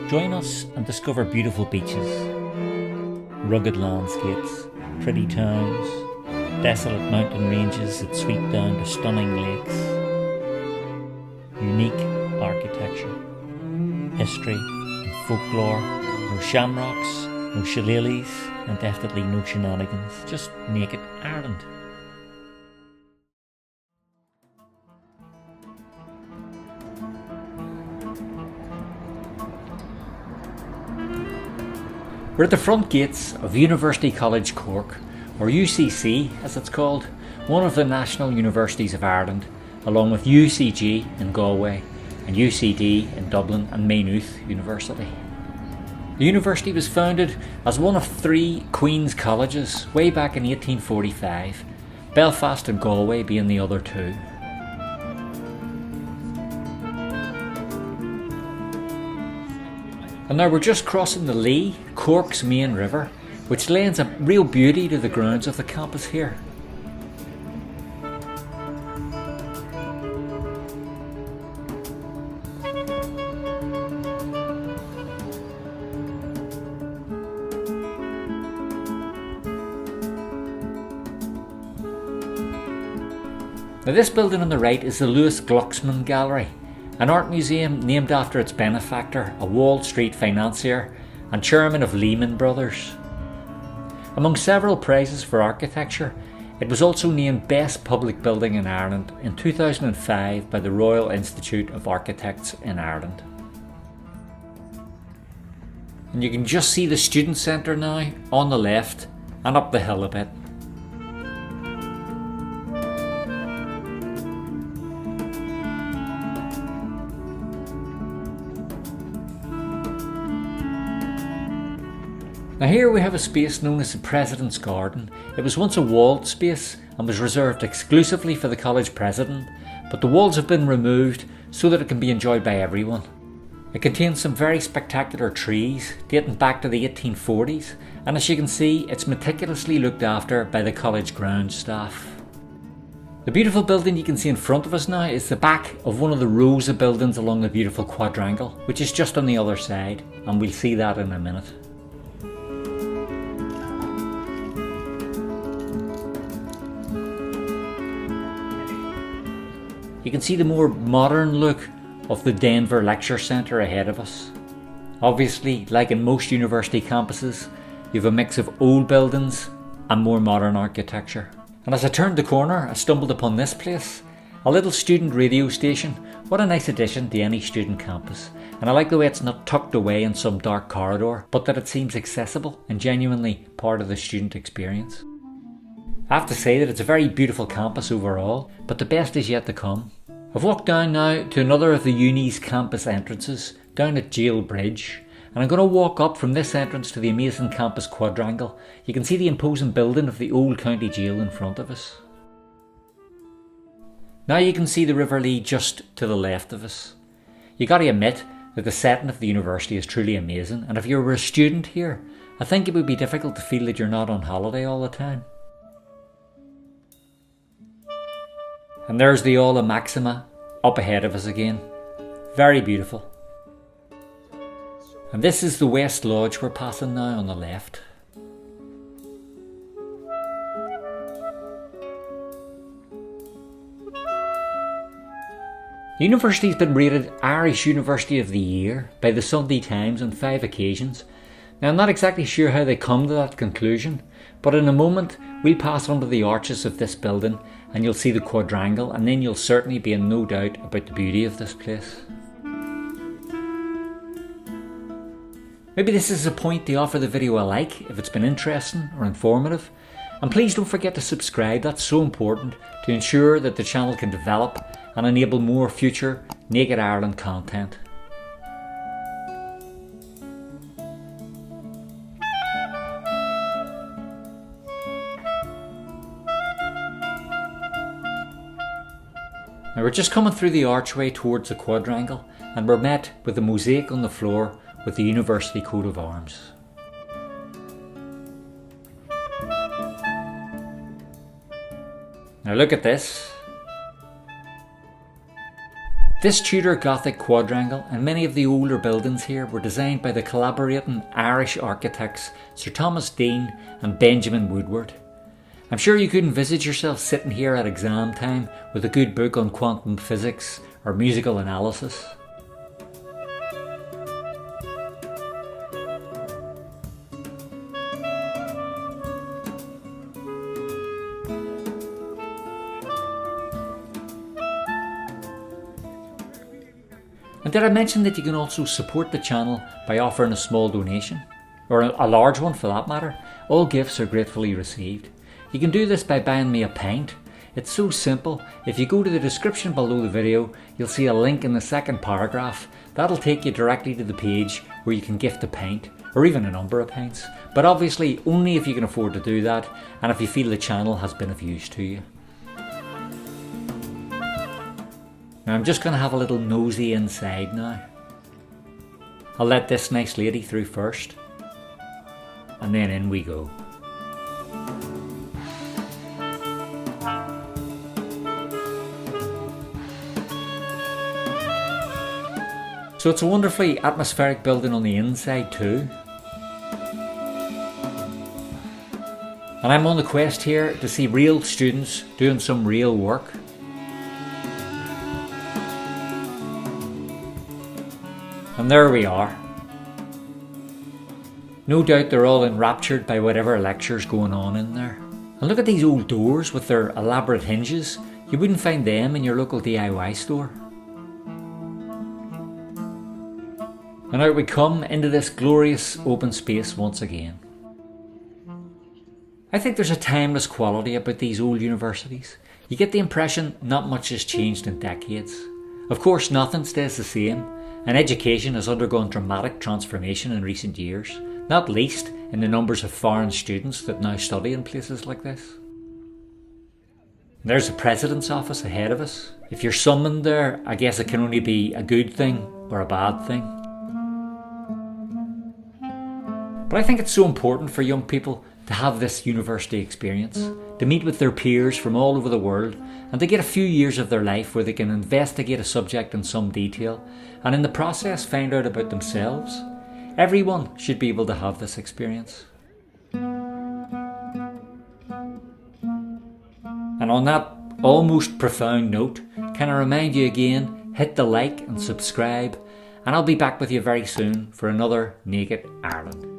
Join us and discover beautiful beaches, rugged landscapes, pretty towns, desolate mountain ranges that sweep down to stunning lakes, unique architecture, history and folklore, no shamrocks, no shillelaghs, and definitely no shenanigans, just naked Ireland. We're at the front gates of University College Cork, or UCC as it's called, one of the national universities of Ireland, along with UCG in Galway and UCD in Dublin and Maynooth University. The university was founded as one of 3 Queen's colleges way back in 1845, Belfast and Galway being the other 2. And now we're just crossing the Lee, Cork's main river, which lends a real beauty to the grounds of the campus here. Now this building on the right is the Lewis Glucksman Gallery, an art museum named after its benefactor, a Wall Street Financier and chairman of Leeman Brothers. Among several prizes for architecture, it was also named Best Public Building in Ireland in 2005 by the Royal Institute of Architects in Ireland. And you can just see the student centre now on the left and up the hill a bit. Now here we have a space known as the President's Garden. It was once a walled space and was reserved exclusively for the college president, but the walls have been removed so that it can be enjoyed by everyone. It contains some very spectacular trees dating back to the 1840s, and as you can see, it's meticulously looked after by the college grounds staff. The beautiful building you can see in front of us now is the back of one of the rows of buildings along the beautiful quadrangle, which is just on the other side, and we'll see that in a minute. You can see the more modern look of the Denver Lecture Centre ahead of us. Obviously, like in most university campuses, you have a mix of old buildings and more modern architecture. And as I turned the corner, I stumbled upon this place, a little student radio station. What a nice addition to any student campus. And I like the way it's not tucked away in some dark corridor, but that it seems accessible and genuinely part of the student experience. I have to say that it's a very beautiful campus overall, but the best is yet to come. I've walked down now to another of the uni's campus entrances, down at Jail Bridge, and I'm going to walk up from this entrance to the amazing campus quadrangle. You can see the imposing building of the old county jail in front of us. Now you can see the River Lee just to the left of us. You got to admit that the setting of the university is truly amazing, and if you were a student here, I think it would be difficult to feel that you're not on holiday all the time. And there's the Aula Maxima up ahead of us again. Very beautiful. And this is the West Lodge we're passing now on the left. The university has been rated Irish University of the Year by the Sunday Times on 5 occasions. Now I'm not exactly sure how they come to that conclusion, but in a moment we'll pass under the arches of this building and you'll see the quadrangle, and then you'll certainly be in no doubt about the beauty of this place. Maybe this is a point to offer the video a like if it's been interesting or informative. And please don't forget to subscribe, that's so important to ensure that the channel can develop and enable more future Naked Ireland content. Now we're just coming through the archway towards the quadrangle, and we're met with a mosaic on the floor with the university coat of arms. Now look at this. This Tudor Gothic quadrangle and many of the older buildings here were designed by the collaborating Irish architects Sir Thomas Deane and Benjamin Woodward. I'm sure you couldn't envisage yourself sitting here at exam time with a good book on quantum physics or musical analysis. And did I mention that you can also support the channel by offering a small donation? Or a large one for that matter? All gifts are gratefully received. You can do this by buying me a pint. It's so simple. If you go to the description below the video, you'll see a link in the second paragraph. That'll take you directly to the page where you can gift a pint, or even a number of pints. But obviously only if you can afford to do that, and if you feel the channel has been of use to you. Now I'm just going to have a little nosy inside now. I'll let this nice lady through first, and then in we go. So it's a wonderfully atmospheric building on the inside too. And I'm on the quest here to see real students doing some real work. And there we are. No doubt they're all enraptured by whatever lecture's going on in there. And look at these old doors with their elaborate hinges. You wouldn't find them in your local DIY store. And out we come into this glorious open space once again. I think there's a timeless quality about these old universities. You get the impression not much has changed in decades. Of course, nothing stays the same, and education has undergone dramatic transformation in recent years, not least in the numbers of foreign students that now study in places like this. There's the President's office ahead of us. If you're summoned there, I guess it can only be a good thing or a bad thing. But I think it's so important for young people to have this university experience, to meet with their peers from all over the world, and to get a few years of their life where they can investigate a subject in some detail, and in the process find out about themselves. Everyone should be able to have this experience. And on that almost profound note, can I remind you again, hit the like and subscribe, and I'll be back with you very soon for another Naked Ireland.